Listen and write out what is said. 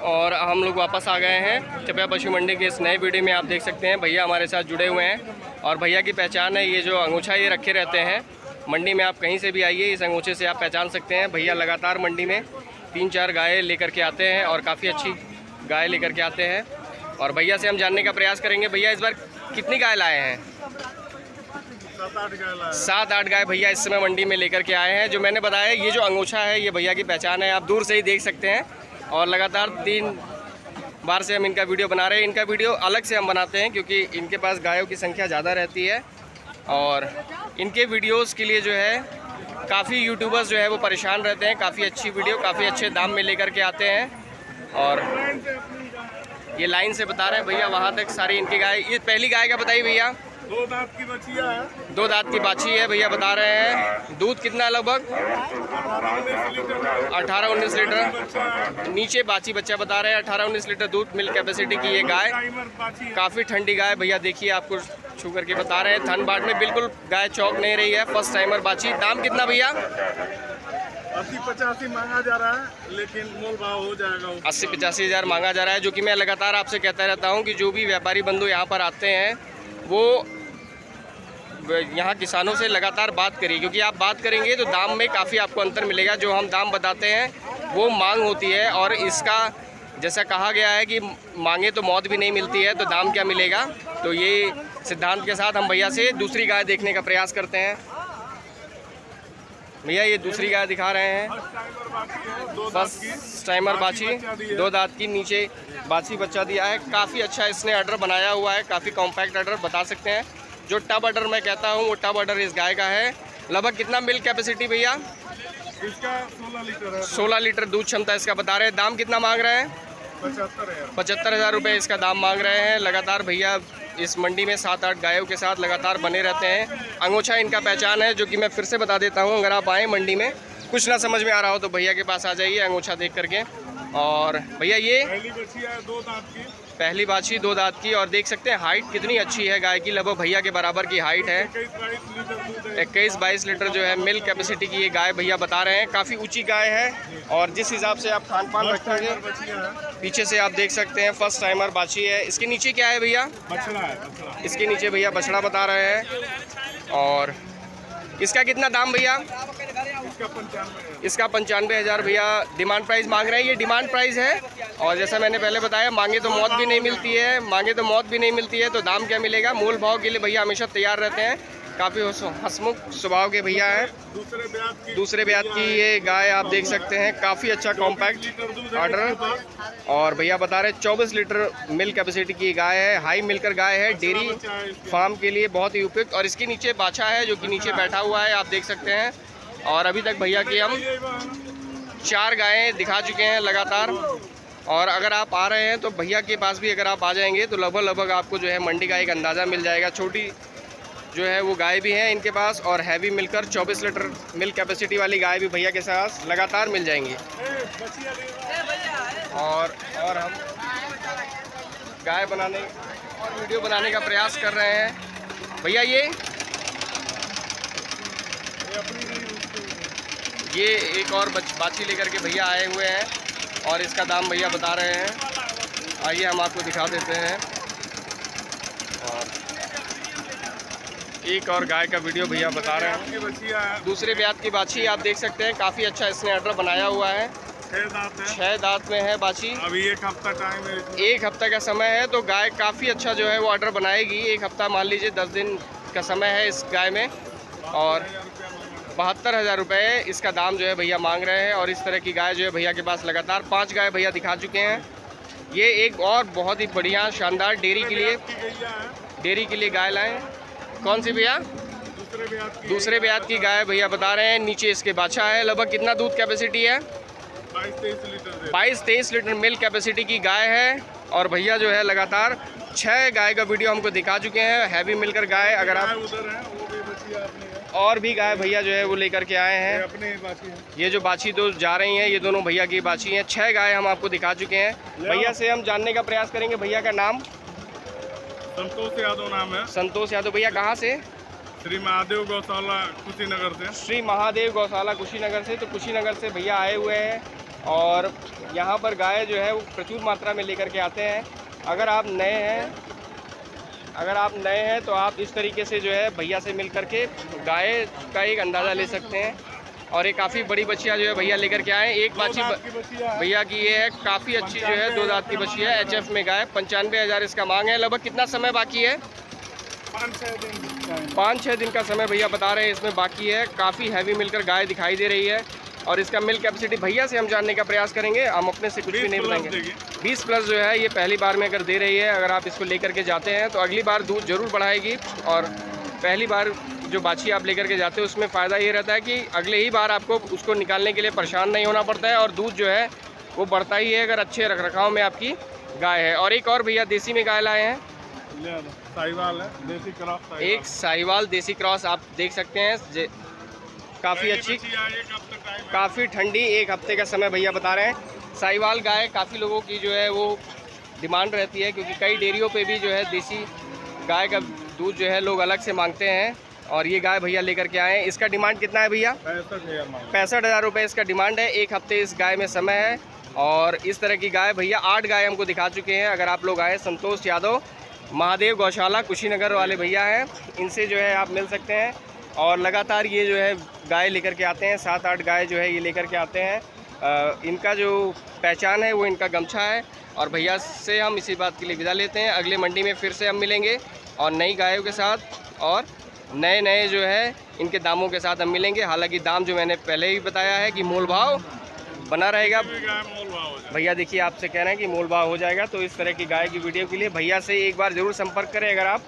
और हम लोग वापस आ गए हैं चपया पशु मंडी के इस नए वीडियो में। आप देख सकते हैं भैया हमारे साथ जुड़े हुए हैं और भैया की पहचान है ये जो अंगूछा ये रखे रहते हैं मंडी में। आप कहीं से भी आइए इस अंगूछे से आप पहचान सकते हैं। भैया लगातार मंडी में 3-4 गाय लेकर के आते हैं और काफ़ी अच्छी गाय लेकर के आते हैं। और भैया से हम जानने का प्रयास करेंगे भैया इस बार कितनी गाय लाए हैं? 7-8 गाय भैया इस समय मंडी में लेकर के आए हैं। जो मैंने बताया ये जो अंगूछा है ये भैया की पहचान है, आप दूर से ही देख सकते हैं। और लगातार 3 बार से हम इनका वीडियो बना रहे हैं। इनका वीडियो अलग से हम बनाते हैं क्योंकि इनके पास गायों की संख्या ज़्यादा रहती है और इनके वीडियोस के लिए जो है काफ़ी यूट्यूबर्स जो है वो परेशान रहते हैं। काफ़ी अच्छी वीडियो काफ़ी अच्छे दाम में लेकर के आते हैं। और ये लाइन से बता रहे हैं भैया वहाँ तक सारी इनकी गाय। ये पहली गाय का बताइए भैया। 2 दांत की बच्चियाँ है। 2 दांत की बाछी है भैया बता रहे हैं। दूध कितना है? लगभग 18-19 लीटर। नीचे बाछी बच्चा बता रहे हैं 18-19 लीटर दूध मिल्क कैपेसिटी की ये गाय। काफ़ी ठंडी गाय भैया देखिए आपको छू करके बता रहे हैं। थन बाट में बिल्कुल गाय चौक नहीं रही है। फर्स्ट टाइमर बाछी। दाम कितना भैया? 80-85 मांगा जा रहा है लेकिन मोल भाव हो जाएगा। 80-85 हज़ार मांगा जा रहा है। जो कि मैं लगातार आपसे कहता रहता हूँ कि जो भी व्यापारी बंधु यहाँ पर आते हैं वो यहाँ किसानों से लगातार बात करिए क्योंकि आप बात करेंगे तो दाम में काफ़ी आपको अंतर मिलेगा। जो हम दाम बताते हैं वो मांग होती है और इसका जैसा कहा गया है कि मांगे तो मौत भी नहीं मिलती है तो दाम क्या मिलेगा। तो ये सिद्धांत के साथ हम भैया से दूसरी गाय देखने का प्रयास करते हैं। भैया ये दूसरी गाय दिखा रहे हैं। फर्स्ट टाइमर बाछी 2 दांत की नीचे बाछी बच्चा दिया है। काफ़ी अच्छा इसने ऑर्डर बनाया हुआ है। काफ़ी कॉम्पैक्ट ऑर्डर बता सकते हैं। जो टब ऑर्डर मैं कहता हूँ वो टब ऑर्डर इस गाय का है। लगभग कितना मिल्क कैपेसिटी भैया? इसका 16 लीटर है। 16 लीटर दूध क्षमता इसका बता रहे हैं। दाम कितना मांग रहे हैं? 75,000 रुपये इसका दाम मांग रहे हैं। लगातार भैया इस मंडी में 7-8 गायों के साथ लगातार बने रहते हैं। अंगूछा इनका पहचान है जो कि मैं फिर से बता देता हूँ। अगर आप आएँ मंडी में कुछ ना समझ में आ रहा हो तो भैया के पास आ जाइए अंगूछा देख करके। और भैया ये पहली बच्ची है 2 दांत की। पहली बाछी 2 दांत की और देख सकते हैं हाइट कितनी अच्छी है गाय की। लगभग भैया के बराबर की हाइट है। 21-22 लीटर जो है मिल्क कैपेसिटी की ये गाय भैया बता रहे हैं। काफ़ी ऊंची गाय है और जिस हिसाब से आप खान पान रखेंगे पीछे से आप देख सकते हैं फर्स्ट टाइमर बाछी है। इसके नीचे क्या है भैया? बछड़ा है। इसके नीचे भैया बछड़ा बता रहे हैं। और इसका कितना दाम भैया? इसका 95,000 भैया डिमांड प्राइस मांग रहे हैं। ये डिमांड प्राइस है और जैसा मैंने पहले बताया मांगे तो मौत भी नहीं मिलती है। मांगे तो मौत भी नहीं मिलती है तो दाम क्या मिलेगा? मोल भाव के लिए भैया हमेशा तैयार रहते हैं। काफ़ी हंसमुख स्वभाव के भैया हैं। दूसरे ब्याज की ये गाय आप देख सकते हैं। काफ़ी अच्छा कॉम्पैक्ट ऑर्डर और भैया बता रहे हैं 24 लीटर मिल्क कैपेसिटी की गाय है। हाई मिलकर गाय है। डेयरी फार्म के लिए बहुत ही उपयुक्त। और इसके नीचे बाछा है जो कि नीचे बैठा हुआ है आप देख सकते हैं। और अभी तक भैया की हम 4 गायें दिखा चुके हैं लगातार। और अगर आप आ रहे हैं तो भैया के पास भी अगर आप आ जाएंगे तो लगभग आपको जो है मंडी का एक अंदाज़ा मिल जाएगा। छोटी जो है वो गाय भी है इनके पास और हैवी मिलकर 24 लीटर मिल्क कैपेसिटी वाली गाय भी भैया के साथ लगातार मिल जाएंगी। और हम गाय बनाने और वीडियो बनाने का प्रयास कर रहे हैं। भैया ये एक और बाछी लेकर के भैया आए हुए हैं और इसका दाम भैया बता रहे हैं। आइए हम आपको दिखा देते हैं। और एक और गाय का वीडियो भैया बता रहे हैं। दूसरे ब्याज की बाछी आप देख सकते हैं। काफ़ी अच्छा इसने ऑर्डर बनाया हुआ है। 6 दांत में है बाछी। अभी 1 हफ्ता टाइम है। 1 हफ्ता का समय है तो गाय काफ़ी अच्छा जो है वो ऑर्डर बनाएगी। 1 हफ्ता मान लीजिए 10 दिन का समय है इस गाय में। और 72,000 रुपये इसका दाम जो है भैया मांग रहे हैं। और इस तरह की गाय जो है भैया के पास लगातार 5 गाय भैया दिखा चुके हैं। ये एक और बहुत ही बढ़िया शानदार डेयरी के लिए गाय लाएँ। कौन सी भैया? दूसरे ब्याज की गाय भैया बता रहे हैं। नीचे इसके बाछा है। लगभग कितना दूध कैपेसिटी है? 22-23 लीटर मिल्क कैपेसिटी की गाय है। और भैया जो है लगातार 6 गाय का वीडियो हमको दिखा चुके हैं। हैवी मिलकर गाय अगर आप और भी गाय भैया जो है वो लेकर के आए हैं। ये जो बाछी दो जा रही हैं ये दोनों भैया की बाछी हैं। 6 गाय हम आपको दिखा चुके हैं। भैया से हम जानने का प्रयास करेंगे। भैया का नाम? संतोष यादव नाम है। संतोष यादव। भैया कहाँ से? श्री महादेव गौशाला कुशीनगर से। श्री महादेव गौशाला कुशीनगर से। तो कुशीनगर से भैया आए हुए हैं और यहाँ पर गाय जो है वो प्रचुर मात्रा में लेकर के आते हैं। अगर आप नए हैं तो आप इस तरीके से जो है भैया से मिल करके गाय का एक अंदाज़ा ले सकते हैं। और ये काफ़ी बड़ी बछिया जो है भैया लेकर के आए। एक बाछी भैया की ये है, काफ़ी अच्छी जो है 2 दांत की बछिया है, HF में गाय। 95,000 इसका मांग है। लगभग कितना समय बाकी है? 5-6 दिन का समय भैया बता रहे हैं इसमें बाकी है। काफ़ी हैवी मिलकर गाय दिखाई दे रही है। और इसका मिल्क कैपेसिटी भैया से हम जानने का प्रयास करेंगे, हम अपने से कुछ भी नहीं बताएंगे। 20 प्लस जो है ये पहली बार में अगर दे रही है। अगर आप इसको लेकर के जाते हैं तो अगली बार दूध ज़रूर बढ़ाएगी। और पहली बार जो बाछी आप लेकर के जाते हो उसमें फ़ायदा ये रहता है कि अगले ही बार आपको उसको निकालने के लिए परेशान नहीं होना पड़ता है, और दूध जो है वो बढ़ता ही है अगर अच्छे रखरखाव में आपकी गाय है। और एक और भैया देसी में गाय लाए हैं, साहिवाल है, देसी क्रॉस। एक साहिवाल देसी क्रॉस आप देख सकते हैं, काफ़ी अच्छी, काफ़ी ठंडी, 1 हफ्ते का समय भैया बता रहे हैं। साहिवाल गाय काफ़ी लोगों की जो है वो डिमांड रहती है, क्योंकि कई डेयरियों पे भी जो है देसी गाय का दूध जो है लोग अलग से मांगते हैं। और ये गाय भैया लेकर के आए हैं। इसका डिमांड कितना है भैया? 65,000 रुपये इसका डिमांड है। 1 हफ्ते इस गाय में समय है। और इस तरह की गाय भैया 8 गाय हमको दिखा चुके हैं। अगर आप लोग आए, संतोष यादव महादेव गौशाला कुशीनगर वाले भैया हैं, इनसे जो है आप मिल सकते हैं। और लगातार ये जो है गाय लेकर के आते हैं, 7-8 गाय जो है ये लेकर के आते हैं। इनका जो पहचान है वो इनका गमछा है। और भैया से हम इसी बात के लिए विदा लेते हैं। अगले मंडी में फिर से हम मिलेंगे और नई गायों के साथ और नए जो है इनके दामों के साथ हम मिलेंगे। हालांकि दाम जो मैंने पहले ही बताया है कि मोल भाव बना रहेगा। भैया देखिए आपसे कह रहे हैं कि मोल भाव हो जाएगा। तो इस तरह की गाय की वीडियो के लिए भैया से एक बार ज़रूर संपर्क करें। अगर आप